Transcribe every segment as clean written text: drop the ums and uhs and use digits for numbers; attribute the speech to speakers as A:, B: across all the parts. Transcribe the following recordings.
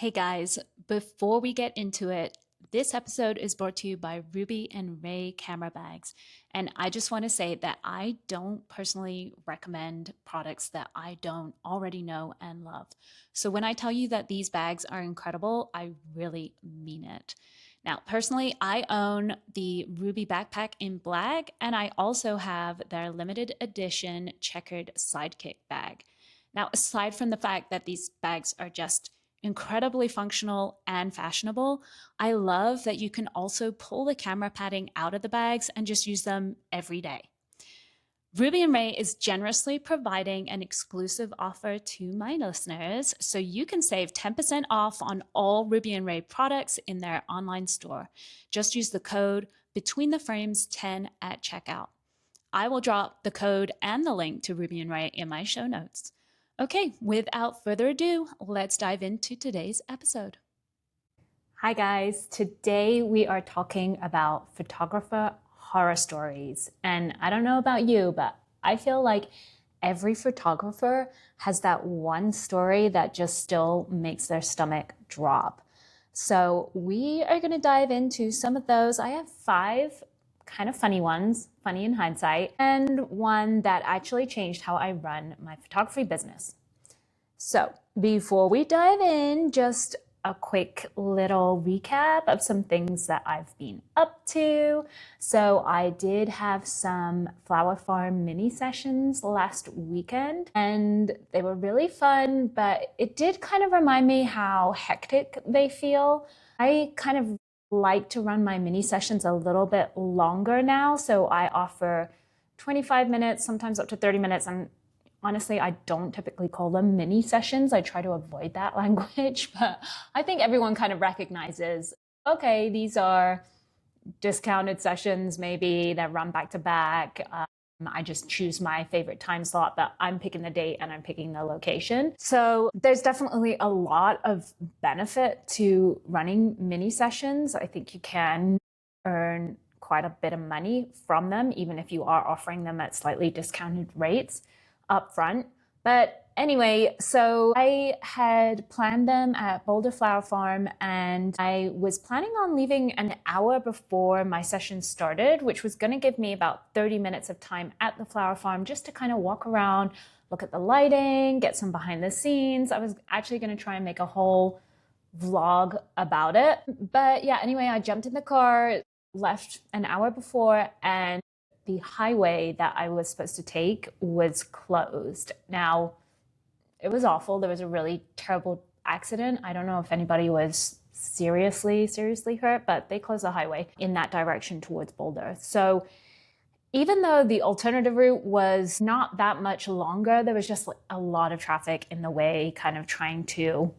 A: Hey guys, before we get into it, this episode is brought to you by Ruby and Rae camera bags. And I just want to say that I don't personally recommend products that I don't already know and love. So when I tell you that these bags are incredible, I really mean it. Now, personally, I own the Ruby backpack in black, and I also have their limited edition checkered sidekick bag. Now, aside from the fact that these bags are just incredibly functional and fashionable, I love that you can also pull the camera padding out of the bags and just use them every day. Ruby and Rae is generously providing an exclusive offer to my listeners, so you can save 10% off on all Ruby and Rae products in their online store. Just use the code between the frames 10 at checkout. I will drop the code and the link to Ruby and Rae in my show notes. Okay, without further ado, let's dive into today's episode. Hi guys, today we are talking about photographer horror stories. And I don't know about you, but I feel like every photographer has that one story that just still makes their stomach drop. So we are going to dive into some of those. I have 5 kind of funny ones, funny in hindsight, and one that actually changed how I run my photography business. So before we dive in, just a quick little recap of some things that I've been up to. So I did have some flower farm mini sessions last weekend and they were really fun, but it did kind of remind me how hectic they feel. I kind of like to run my mini sessions a little bit longer now. So I offer 25 minutes, sometimes up to 30 minutes. And honestly, I don't typically call them mini sessions. I try to avoid that language, but I think everyone kind of recognizes, okay, these are discounted sessions maybe that run back to back. I just choose my favorite time slot, but I'm picking the date and I'm picking the location. So there's definitely a lot of benefit to running mini sessions. I think you can earn quite a bit of money from them, even if you are offering them at slightly discounted rates up front. But anyway, so I had planned them at Boulder Flower Farm and I was planning on leaving an hour before my session started, which was going to give me about 30 minutes of time at the flower farm just to kind of walk around, look at the lighting, get some behind the scenes. I was actually going to try and make a whole vlog about it. But yeah, anyway, I jumped in the car, left an hour before, and the highway that I was supposed to take was closed. Now, it was awful. There was a really terrible accident. I don't know if anybody was seriously hurt, but they closed the highway in that direction towards Boulder. So even though the alternative route was not that much longer, there was just a lot of traffic in the way, kind of trying to,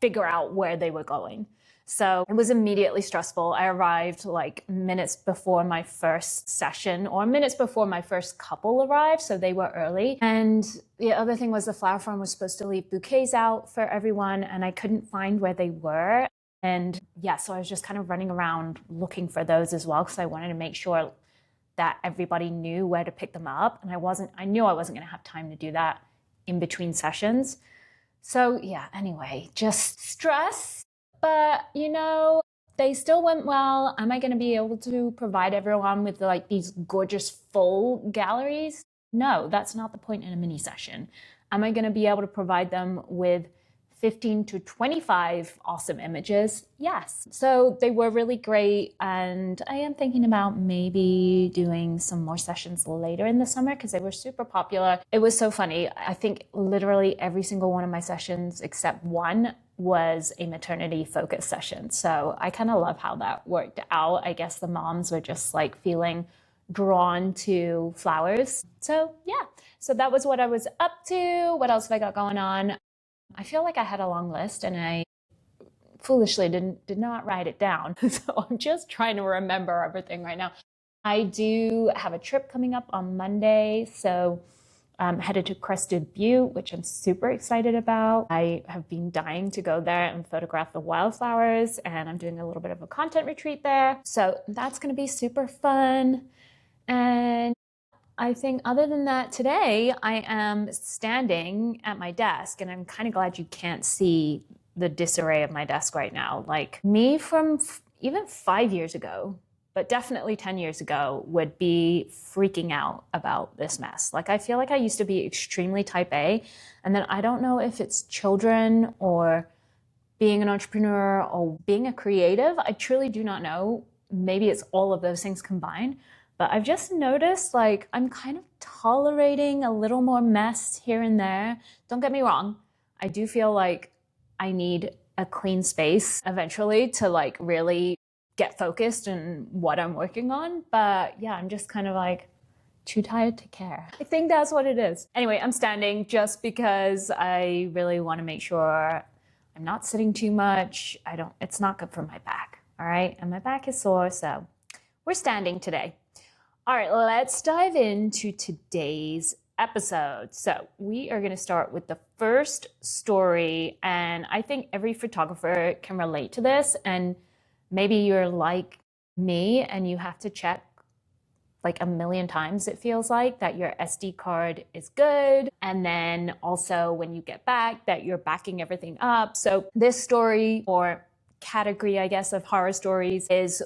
A: figure out where they were going. So it was immediately stressful. I arrived like minutes before my first session or minutes before my first couple arrived. So they were early. And the other thing was the flower farm was supposed to leave bouquets out for everyone and I couldn't find where they were. And yeah, so I was just kind of running around looking for those as well because I wanted to make sure that everybody knew where to pick them up. And I knew I wasn't going to have time to do that in between sessions. So yeah, anyway, just stress. But, they still went well. Am I going to be able to provide everyone with these gorgeous full galleries? No, that's not the point in a mini session. Am I going to be able to provide them with 15 to 25 awesome images? Yes. So they were really great. And I am thinking about maybe doing some more sessions later in the summer because they were super popular. It was so funny. I think literally every single one of my sessions except one was a maternity focus session. So I kind of love how that worked out. I guess the moms were just feeling drawn to flowers. So yeah, so that was what I was up to. What else have I got going on? I feel like I had a long list and I foolishly did not write it down. So I'm just trying to remember everything right now. I do have a trip coming up on Monday. So I'm headed to Crested Butte, which I'm super excited about. I have been dying to go there and photograph the wildflowers, and I'm doing a little bit of a content retreat there. So that's going to be super fun. And I think other than that, today I am standing at my desk, and I'm kind of glad you can't see the disarray of my desk right now. Like me from even 5 years ago, but definitely 10 years ago, would be freaking out about this mess. Like I feel like I used to be extremely type A, and then I don't know if it's children or being an entrepreneur or being a creative. I truly do not know. Maybe it's all of those things combined. But I've just noticed like I'm kind of tolerating a little more mess here and there. Don't get me wrong. I do feel like I need a clean space eventually to like really get focused in what I'm working on. But yeah, I'm just kind of like too tired to care. I think that's what it is. Anyway, I'm standing just because I really want to make sure I'm not sitting too much. It's not good for my back. All right. And my back is sore. So we're standing today. All right, let's dive into today's episode. So we are going to start with the first story. And I think every photographer can relate to this. And maybe you're like me and you have to check like a million times, it feels like, that your SD card is good. And then also when you get back, that you're backing everything up. So this story, or category, I guess, of horror stories is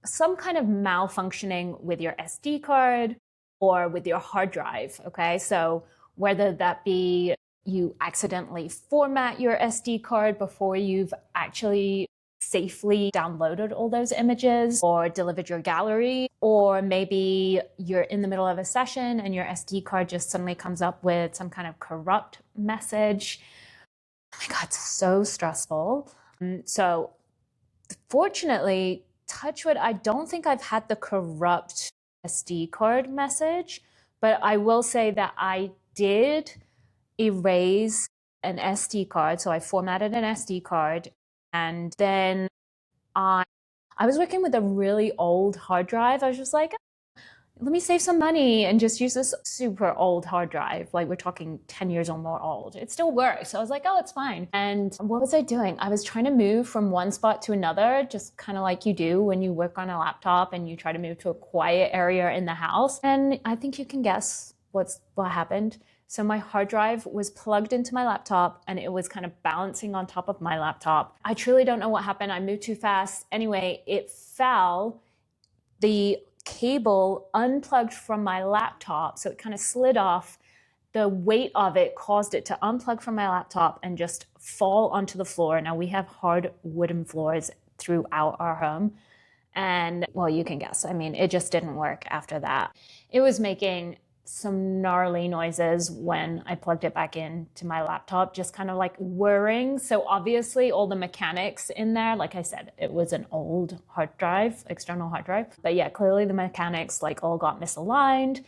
A: some kind of malfunctioning with your SD card or with your hard drive, okay? So whether that be you accidentally format your SD card before you've actually safely downloaded all those images or delivered your gallery, or maybe you're in the middle of a session and your SD card just suddenly comes up with some kind of corrupt message. Oh my God, it's so stressful. So fortunately, touch wood, I don't think I've had the corrupt SD card message, but I will say that I did erase an SD card. So I formatted an SD card, and then I was working with a really old hard drive. I was just like, let me save some money and just use this super old hard drive. Like we're talking 10 years or more old. It still works. So I was like, oh, it's fine. And what was I doing? I was trying to move from one spot to another, just kind of like you do when you work on a laptop and you try to move to a quiet area in the house. And I think you can guess what happened. So my hard drive was plugged into my laptop and it was kind of balancing on top of my laptop. I truly don't know what happened. I moved too fast. Anyway, it fell. The cable unplugged from my laptop, so it kind of slid off. The weight of it caused it to unplug from my laptop and just fall onto the floor. Now we have hard wooden floors throughout our home. And well, you can guess. I mean, it just didn't work after that. It was making some gnarly noises when I plugged it back into my laptop, just kind of like whirring. So obviously all the mechanics in there, like I said, it was an old hard drive, external hard drive. But yeah, clearly the mechanics like all got misaligned.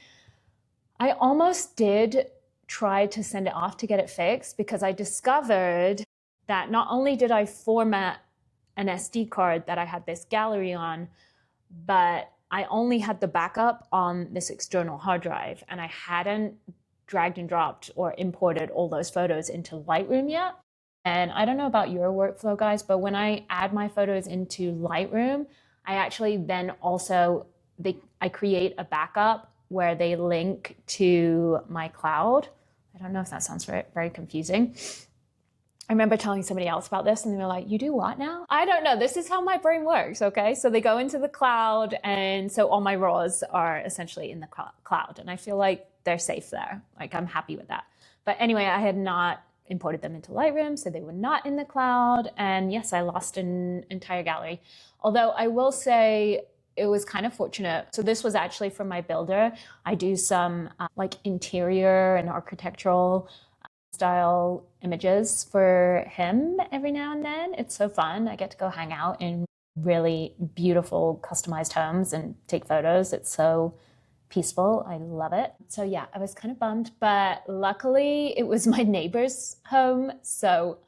A: I almost did try to send it off to get it fixed, because I discovered that not only did I format an SD card that I had this gallery on, but I only had the backup on this external hard drive, and I hadn't dragged and dropped or imported all those photos into Lightroom yet. And I don't know about your workflow, guys, but when I add my photos into Lightroom, I actually then also, I create a backup where they link to my cloud. I don't know if that sounds very, very confusing. I remember telling somebody else about this and they were like, you do what now? I don't know. This is how my brain works, okay? So they go into the cloud, and so all my RAWs are essentially in the cloud, and I feel like they're safe there. Like I'm happy with that. But anyway, I had not imported them into Lightroom, so they were not in the cloud. And yes, I lost an entire gallery. Although I will say it was kind of fortunate. So this was actually from my builder. I do some like interior and architectural style images for him every now and then. It's so fun. I get to go hang out in really beautiful customized homes and take photos. It's so peaceful. I love it. So yeah, I was kind of bummed, but luckily it was my neighbor's home. So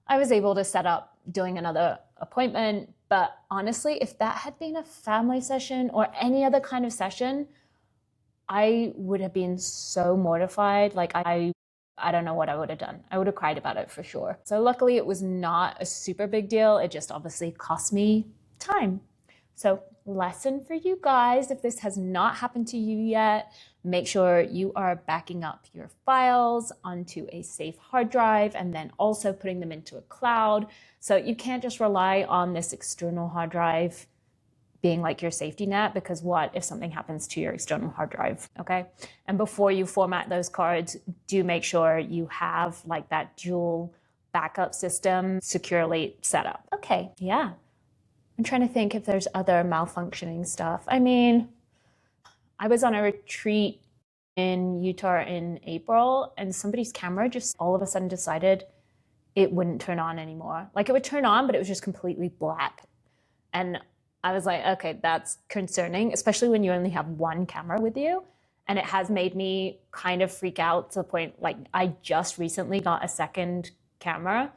A: I was able to set up doing another appointment. But honestly, if that had been a family session or any other kind of session, I would have been so mortified. Like I don't know what I would have done. I would have cried about it for sure. So luckily it was not a super big deal. It just obviously cost me time. So lesson for you guys, if this has not happened to you yet, make sure you are backing up your files onto a safe hard drive and then also putting them into a cloud. So you can't just rely on this external hard drive being like your safety net, because what if something happens to your external hard drive, okay? And before you format those cards, do make sure you have like that dual backup system securely set up. Okay, yeah. I'm trying to think if there's other malfunctioning stuff. I mean, I was on a retreat in Utah in April, and somebody's camera just all of a sudden decided it wouldn't turn on anymore. Like, it would turn on, but it was just completely black. And I was like, okay, that's concerning, especially when you only have one camera with you. And it has made me kind of freak out to the point, like, I just recently got a second camera,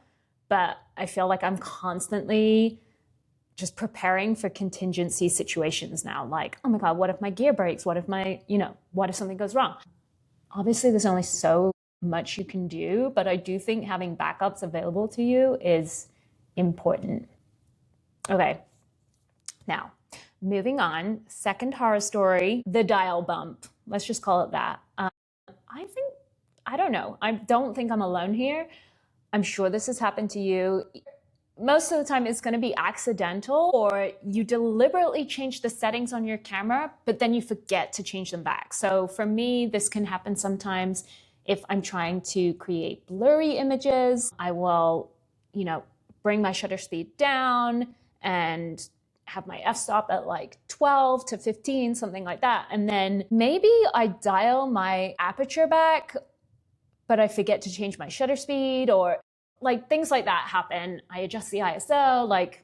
A: but I feel like I'm constantly just preparing for contingency situations now. Like, oh my God, what if my gear breaks? What if what if something goes wrong? Obviously, there's only so much you can do, but I do think having backups available to you is important. Okay. Now, moving on, second horror story, the dial bump. Let's just call it that. I don't know. I don't think I'm alone here. I'm sure this has happened to you. Most of the time it's going to be accidental, or you deliberately change the settings on your camera, but then you forget to change them back. So for me, this can happen sometimes if I'm trying to create blurry images. I will, bring my shutter speed down and have my f-stop at like 12 to 15, something like that. And then maybe I dial my aperture back, but I forget to change my shutter speed, or like things like that happen. I adjust the ISO, like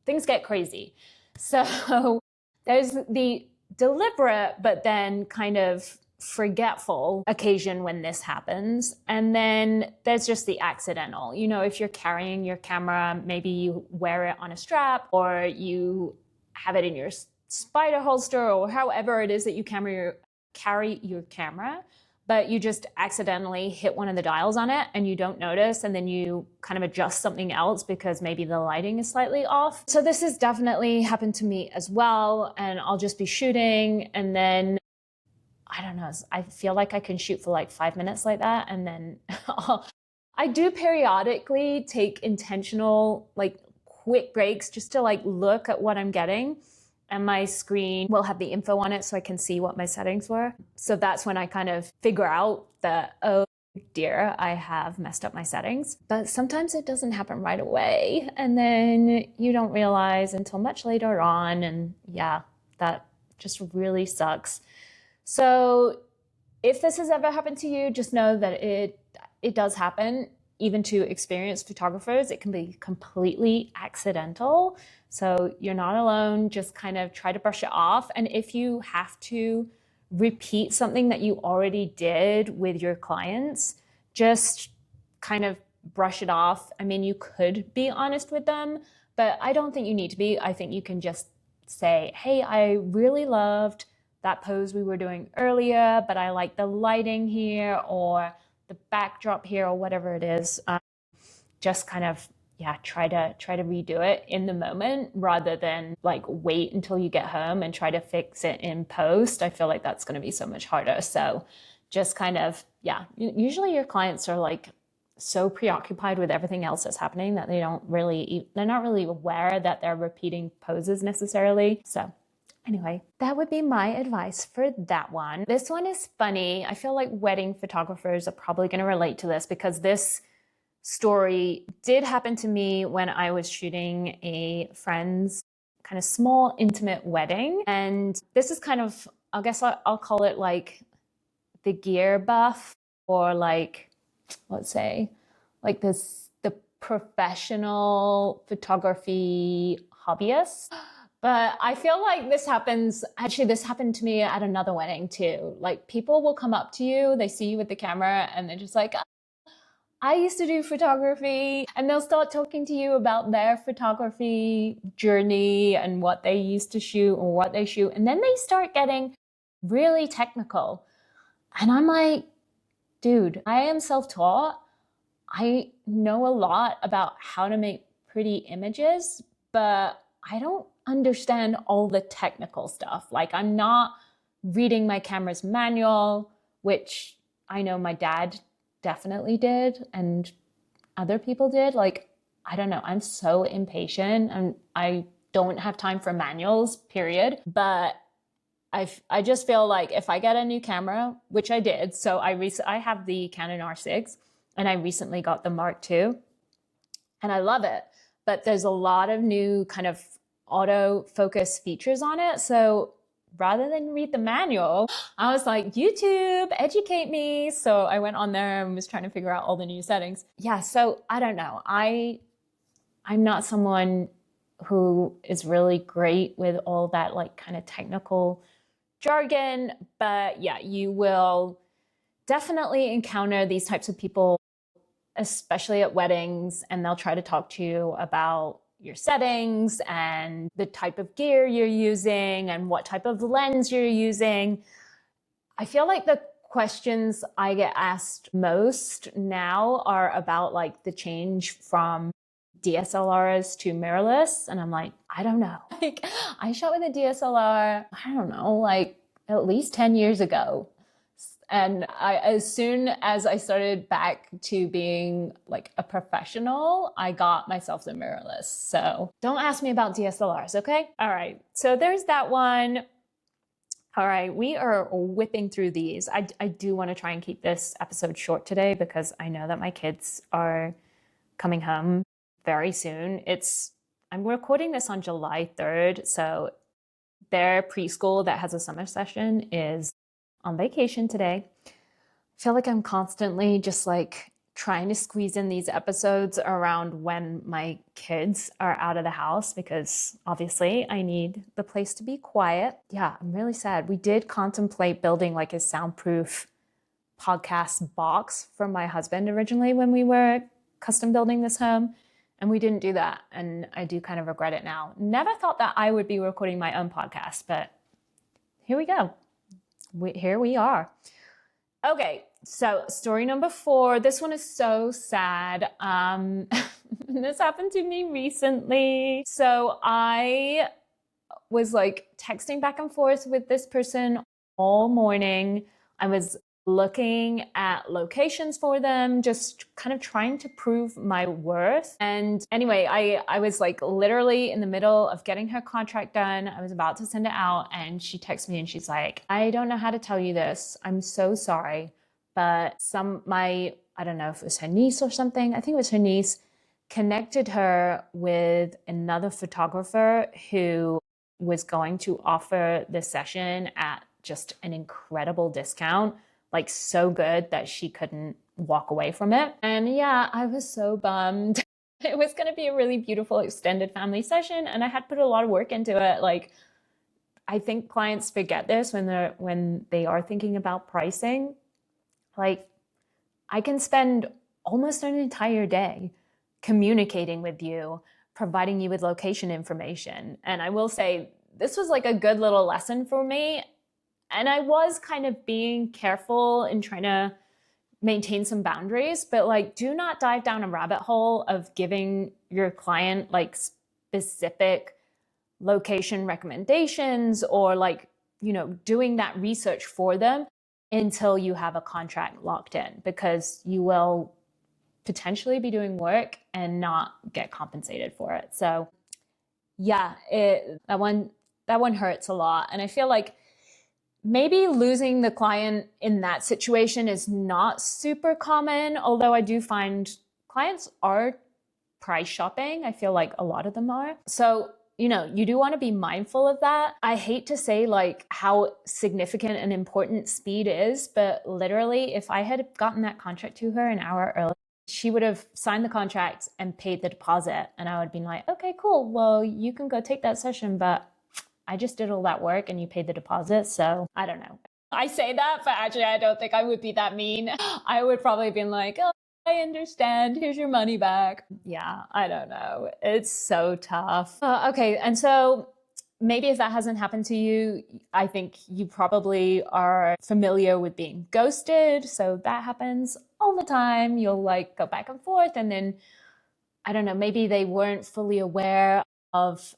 A: things get crazy. So there's the deliberate, but then kind of forgetful occasion when this happens. And then there's just the accidental. If you're carrying your camera, maybe you wear it on a strap, or you have it in your spider holster, or however it is that you carry your camera, but you just accidentally hit one of the dials on it and you don't notice, and then you kind of adjust something else because maybe the lighting is slightly off. So this has definitely happened to me as well, and I'll just be shooting, and then I don't know, I feel like I can shoot for like 5 minutes like that, and then I do periodically take intentional, like quick breaks just to like look at what I'm getting. And my screen will have the info on it so I can see what my settings were. So that's when I kind of figure out that, oh dear, I have messed up my settings. But sometimes it doesn't happen right away, and then you don't realize until much later on. And yeah, that just really sucks. So if this has ever happened to you, just know that it does happen. Even to experienced photographers, it can be completely accidental. So you're not alone. Just kind of try to brush it off. And if you have to repeat something that you already did with your clients, just kind of brush it off. I mean, you could be honest with them, but I don't think you need to be. I think you can just say, hey, I really loved that pose we were doing earlier, but I like the lighting here, or the backdrop here, or whatever it is. Just kind of, try to redo it in the moment rather than like wait until you get home and try to fix it in post. I feel like that's going to be so much harder. So just kind of, usually your clients are like so preoccupied with everything else that's happening that they're not really aware that they're repeating poses necessarily. So anyway, that would be my advice for that one. This one is funny. I feel like wedding photographers are probably going to relate to this, because this story did happen to me when I was shooting a friend's kind of small, intimate wedding. And this is kind of, I guess I'll call it like the gear buff, or like, let's say, like the professional photography hobbyist. But I feel like this happened to me at another wedding too. Like, people will come up to you, they see you with the camera, and they're just like, I used to do photography, and they'll start talking to you about their photography journey and what they used to shoot or what they shoot. And then they start getting really technical. And I'm like, dude, I am self-taught. I know a lot about how to make pretty images, but I don't understand all the technical stuff. Like I'm not reading my camera's manual, which I know my dad definitely did and other people did. Like, I don't know, I'm so impatient and I don't have time for manuals, period. But I just feel like if I get a new camera, which I did, so I have the Canon R6 and I recently got the Mark II and I love it. But there's a lot of new kind of autofocus features on it. So rather than read the manual, I was like, YouTube, educate me. So I went on there and was trying to figure out all the new settings. Yeah, so I don't know. I'm not someone who is really great with all that like kind of technical jargon, but yeah, you will definitely encounter these types of people, especially at weddings, and they'll try to talk to you about your settings and the type of gear you're using and what type of lens you're using. I feel like the questions I get asked most now are about like the change from DSLRs to mirrorless. And I'm like, I don't know. Like I shot with a DSLR, I don't know, like at least 10 years ago. And as soon as I started back to being like a professional, I got myself the mirrorless. So don't ask me about DSLRs, okay? All right, so there's that one. All right, we are whipping through these. I do want to try and keep this episode short today because I know that my kids are coming home very soon. I'm recording this on July 3rd, so their preschool that has a summer session is on vacation today. I feel like I'm constantly just like trying to squeeze in these episodes around when my kids are out of the house because obviously I need the place to be quiet. Yeah, I'm really sad. We did contemplate building like a soundproof podcast box for my husband originally when we were custom building this home, and we didn't do that, and I do kind of regret it now. Never thought that I would be recording my own podcast, but here we go. Here we are. Okay, so story number 4. This one is so sad. This happened to me recently. So I was like texting back and forth with this person all morning. I was looking at locations for them, just kind of trying to prove my worth. And anyway, I was like literally in the middle of getting her contract done. I was about to send it out and she texts me and she's like, I don't know how to tell you this. I'm so sorry. But I don't know if it was her niece or something. I think it was her niece connected her with another photographer who was going to offer the session at just an incredible discount, like so good that she couldn't walk away from it. And yeah, I was so bummed. It was going to be a really beautiful extended family session and I had put a lot of work into it. Like I think clients forget this when they are thinking about pricing. Like I can spend almost an entire day communicating with you, providing you with location information. And I will say, this was like a good little lesson for me. And I was kind of being careful in trying to maintain some boundaries, but like do not dive down a rabbit hole of giving your client like specific location recommendations or like, doing that research for them until you have a contract locked in, because you will potentially be doing work and not get compensated for it. So yeah, that one hurts a lot. And I feel like maybe losing the client in that situation is not super common, although I do find clients are price shopping. I feel like a lot of them are. So, you do want to be mindful of that. I hate to say like how significant and important speed is, but literally if I had gotten that contract to her an hour early, she would have signed the contract and paid the deposit. And I would have been like, okay, cool. Well, you can go take that session, but I just did all that work and you paid the deposit. So I don't know. I say that, but actually I don't think I would be that mean. I would probably been like, oh, I understand. Here's your money back. Yeah, I don't know. It's so tough. Okay, and so maybe if that hasn't happened to you, I think you probably are familiar with being ghosted. So that happens all the time. You'll like go back and forth and then, I don't know, maybe they weren't fully aware of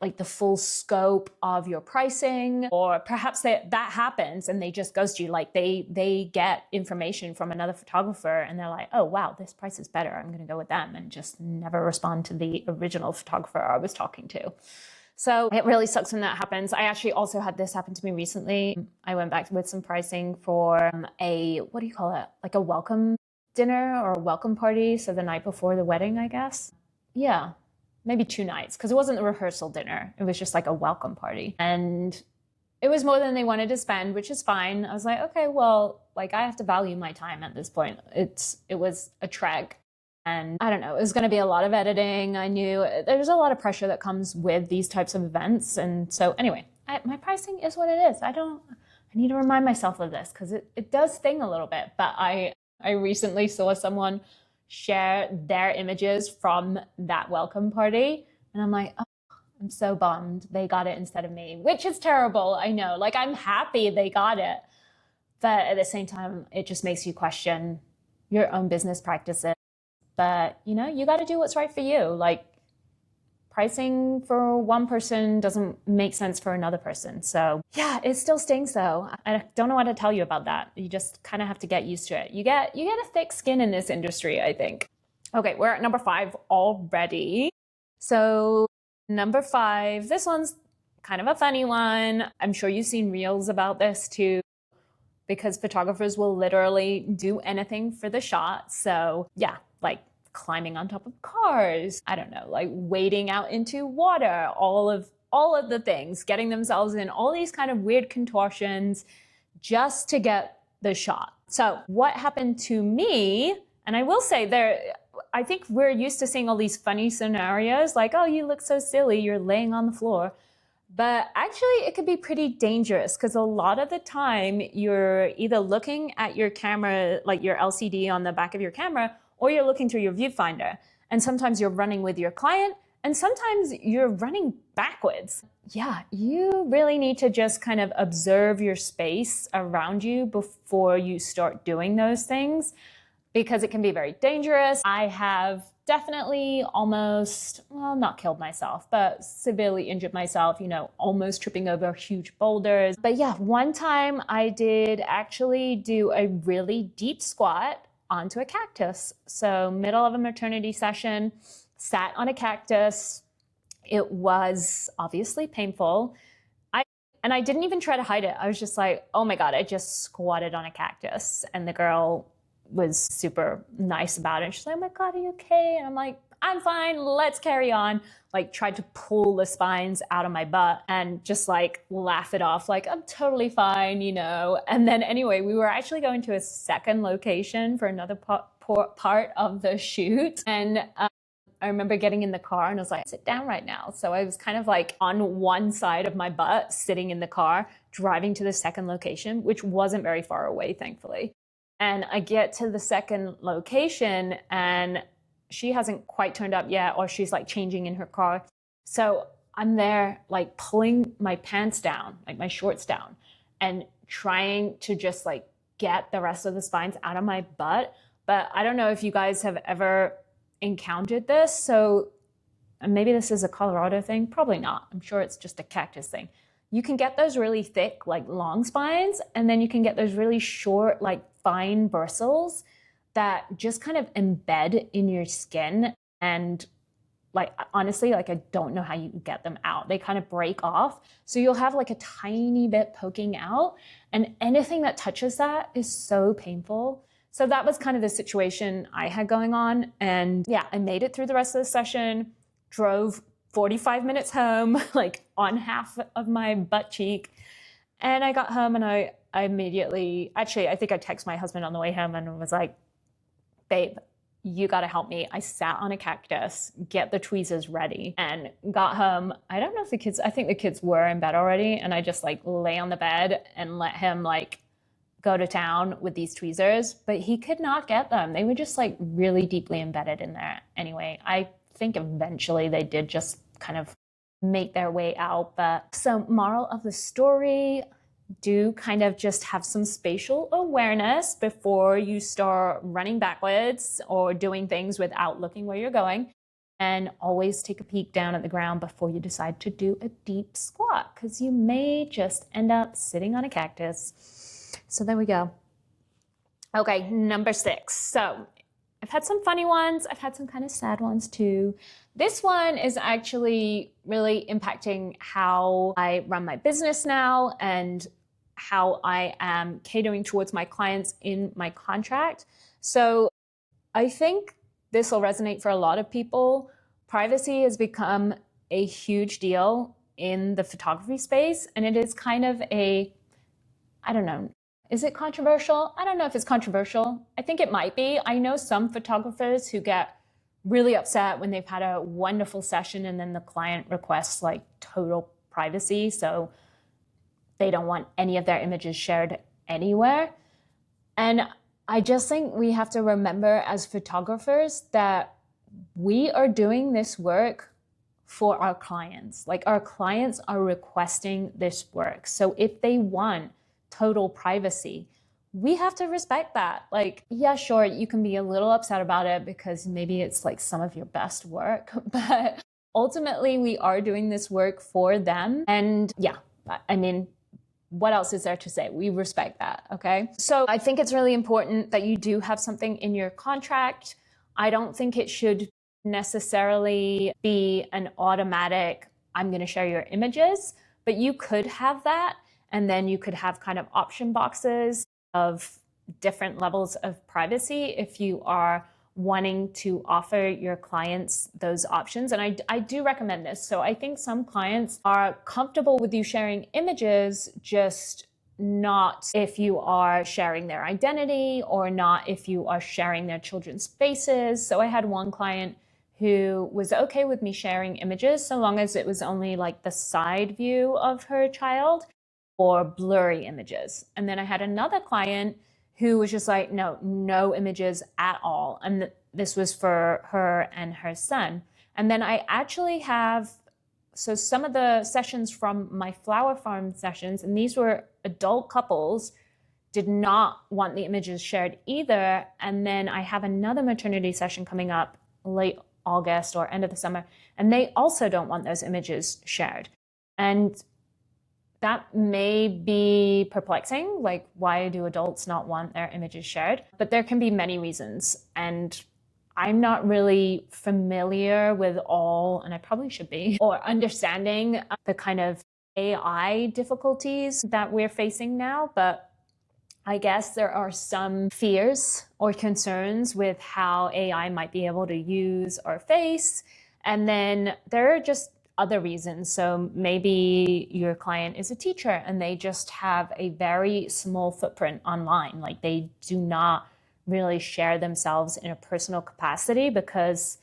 A: like the full scope of your pricing, or perhaps that happens and they just ghost you. Like they get information from another photographer and they're like, oh wow, this price is better, I'm gonna go with them, and just never respond to the original photographer I was talking to. So it really sucks when that happens. I actually also had this happen to me recently. I went back with some pricing for a, what do you call it? Like a welcome dinner or a welcome party. So the night before the wedding, I guess. Yeah, maybe 2 nights, because it wasn't a rehearsal dinner. It was just like a welcome party. And it was more than they wanted to spend, which is fine. I was like, okay, well, like I have to value my time at this point. It was a trek. And I don't know, it was going to be a lot of editing. I knew there's a lot of pressure that comes with these types of events. And so anyway, my pricing is what it is. I need to remind myself of this because it does sting a little bit. But I recently saw someone share their images from that welcome party. And I'm like, oh, I'm so bummed they got it instead of me, which is terrible. I know, like I'm happy they got it. But at the same time, it just makes you question your own business practices. But, you know, you got to do what's right for you. Like pricing for one person doesn't make sense for another person. So yeah, it still stings though. I don't know what to tell you about that. You just kind of have to get used to it. You get a thick skin in this industry, I think. Okay, we're at number 5 already. So number 5, this one's kind of a funny one. I'm sure you've seen reels about this too, because photographers will literally do anything for the shot. So yeah, like climbing on top of cars, I don't know, like wading out into water, all of the things, getting themselves in all these kind of weird contortions just to get the shot. So what happened to me, and I will say I think we're used to seeing all these funny scenarios like, oh, you look so silly, you're laying on the floor. But actually, it could be pretty dangerous because a lot of the time you're either looking at your camera, like your LCD on the back of your camera, or you're looking through your viewfinder. And sometimes you're running with your client, and sometimes you're running backwards. Yeah, you really need to just kind of observe your space around you before you start doing those things, because it can be very dangerous. I have definitely almost, well, not killed myself, but severely injured myself, you know, almost tripping over huge boulders. But yeah, one time I did actually do a really deep squat onto a cactus. So middle of a maternity session, sat on a cactus. It was obviously painful. I didn't even try to hide it. I was just like, oh my God, I just squatted on a cactus. And the girl was super nice about it. She's like, oh my God, are you okay? And I'm like, I'm fine, let's carry on. Like tried to pull the spines out of my butt and just like laugh it off. Like, I'm totally fine, you know? And then anyway, we were actually going to a second location for another part of the shoot. And I remember getting in the car and I was like, sit down right now. So I was kind of like on one side of my butt, sitting in the car, driving to the second location, which wasn't very far away, thankfully. And I get to the second location and she hasn't quite turned up yet, or she's like changing in her car. So I'm there like pulling my pants down, like my shorts down, and trying to just like get the rest of the spines out of my butt. But I don't know if you guys have ever encountered this. So maybe this is a Colorado thing, probably not. I'm sure it's just a cactus thing. You can get those really thick, like long spines, and then you can get those really short, like fine bristles that just kind of embed in your skin. And like, honestly, like I don't know how you get them out. They kind of break off. So you'll have like a tiny bit poking out, and anything that touches that is so painful. So that was kind of the situation I had going on. And yeah, I made it through the rest of the session, drove 45 minutes home, like on half of my butt cheek. And I got home and I immediately, actually, I think I texted my husband on the way home and was like, babe, you got to help me. I sat on a cactus, get the tweezers ready, and got home. I don't know if I think the kids were in bed already. And I just like lay on the bed and let him like go to town with these tweezers, but he could not get them. They were just like really deeply embedded in there. Anyway, I think eventually they did just kind of make their way out. But so moral of the story, do kind of just have some spatial awareness before you start running backwards or doing things without looking where you're going. And always take a peek down at the ground before you decide to do a deep squat, because you may just end up sitting on a cactus. So there we go. Okay, number 6. So I've had some funny ones. I've had some kind of sad ones too. This one is actually really impacting how I run my business now and how I am catering towards my clients in my contract. So I think this will resonate for a lot of people. Privacy has become a huge deal in the photography space, and it is kind of I don't know, is it controversial? I don't know if it's controversial. I think it might be. I know some photographers who get really upset when they've had a wonderful session and then the client requests like total privacy. So they don't want any of their images shared anywhere. And I just think we have to remember as photographers that we are doing this work for our clients. Like, our clients are requesting this work. So if they want total privacy, we have to respect that. Like, yeah, sure, you can be a little upset about it because maybe it's like some of your best work, but ultimately we are doing this work for them. And yeah, I mean, what else is there to say? We respect that, okay? So I think it's really important that you do have something in your contract. I don't think it should necessarily be an automatic, I'm going to share your images, but you could have that. And then you could have kind of option boxes of different levels of privacy if you are wanting to offer your clients those options. And I do recommend this. So I think some clients are comfortable with you sharing images, just not if you are sharing their identity or not if you are sharing their children's faces. So I had one client who was okay with me sharing images so long as it was only like the side view of her child or blurry images. And then I had another client who was just like, no images at all. And this was for her and her son. And then I actually have, so some of the sessions from my flower farm sessions, and these were adult couples, did not want the images shared either. And then I have another maternity session coming up late August or end of the summer, and they also don't want those images shared. And that may be perplexing, like, why do adults not want their images shared? But there can be many reasons. And I'm not really familiar with all, and I probably should be, or understanding the kind of AI difficulties that we're facing now. But I guess there are some fears or concerns with how AI might be able to use our face. And then there are just other reasons. So maybe your client is a teacher and they just have a very small footprint online. Like, they do not really share themselves in a personal capacity because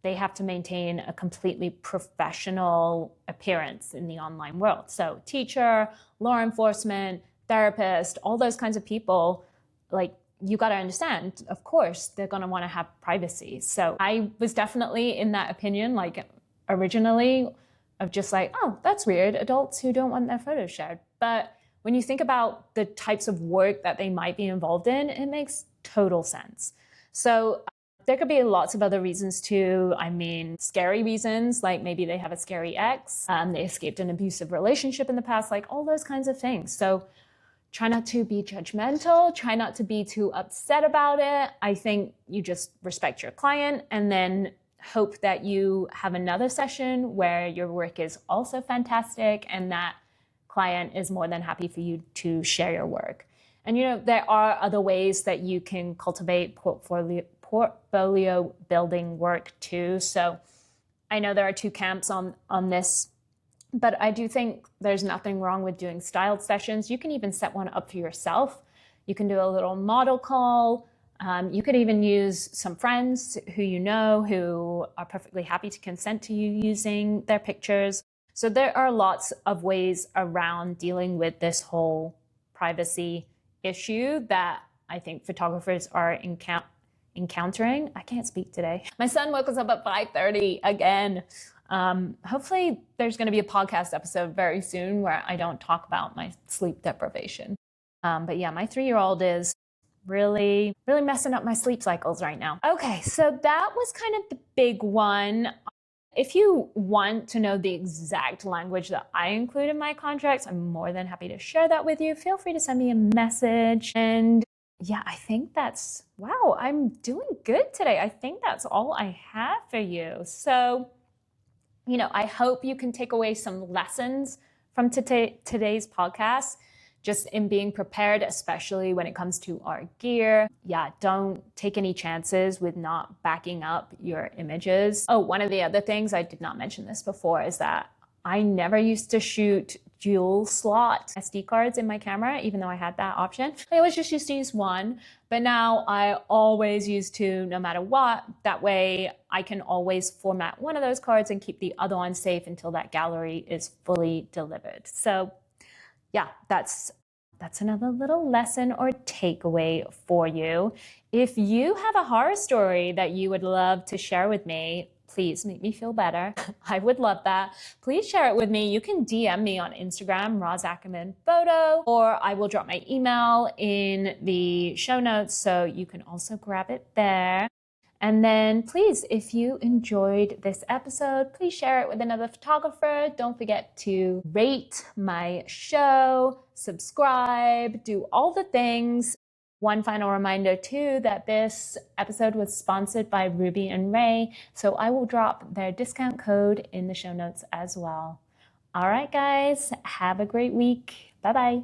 A: they have to maintain a completely professional appearance in the online world. So teacher, law enforcement, therapist, all those kinds of people, like, you got to understand, of course, they're going to want to have privacy. So I was definitely in that opinion, like, originally, of just like, oh, that's weird, adults who don't want their photos shared. But when you think about the types of work that they might be involved in, it makes total sense. So there could be lots of other reasons too. I mean, scary reasons, like maybe they have a scary ex, they escaped an abusive relationship in the past, like all those kinds of things. So try not to be judgmental, try not to be too upset about it. I think you just respect your client and then hope that you have another session where your work is also fantastic and that client is more than happy for you to share your work. And there are other ways that you can cultivate portfolio building work too. So I know there are two camps on this, but I do think there's nothing wrong with doing styled sessions. You can even set one up for yourself. You can do a little model call. You could even use some friends who you know who are perfectly happy to consent to you using their pictures. So there are lots of ways around dealing with this whole privacy issue that I think photographers are encountering. I can't speak today. My son woke us up at 5:30 again. Hopefully there's going to be a podcast episode very soon where I don't talk about my sleep deprivation. But yeah, my 3-year-old is really messing up my sleep cycles right now. Okay, so that was kind of the big one. If you want to know the exact language that I include in my contracts, I'm more than happy to share that with you. Feel free to send me a message. And yeah, I think that's, wow, I'm doing good today. I think that's all I have for you. So, I hope you can take away some lessons from today's podcast, just in being prepared, especially when it comes to our gear. Yeah, don't take any chances with not backing up your images. Oh, one of the other things, I did not mention this before, is that I never used to shoot dual slot SD cards in my camera, even though I had that option. I always just used to use one, but now I always use two no matter what. That way I can always format one of those cards and keep the other one safe until that gallery is fully delivered. So yeah, that's another little lesson or takeaway for you. If you have a horror story that you would love to share with me, please make me feel better. I would love that. Please share it with me. You can DM me on Instagram, Roz Ackerman Photo, or I will drop my email in the show notes so you can also grab it there. And then please, if you enjoyed this episode, please share it with another photographer. Don't forget to rate my show, subscribe, do all the things. One final reminder too, that this episode was sponsored by Ruby Rae, so I will drop their discount code in the show notes as well. All right, guys, have a great week. Bye-bye.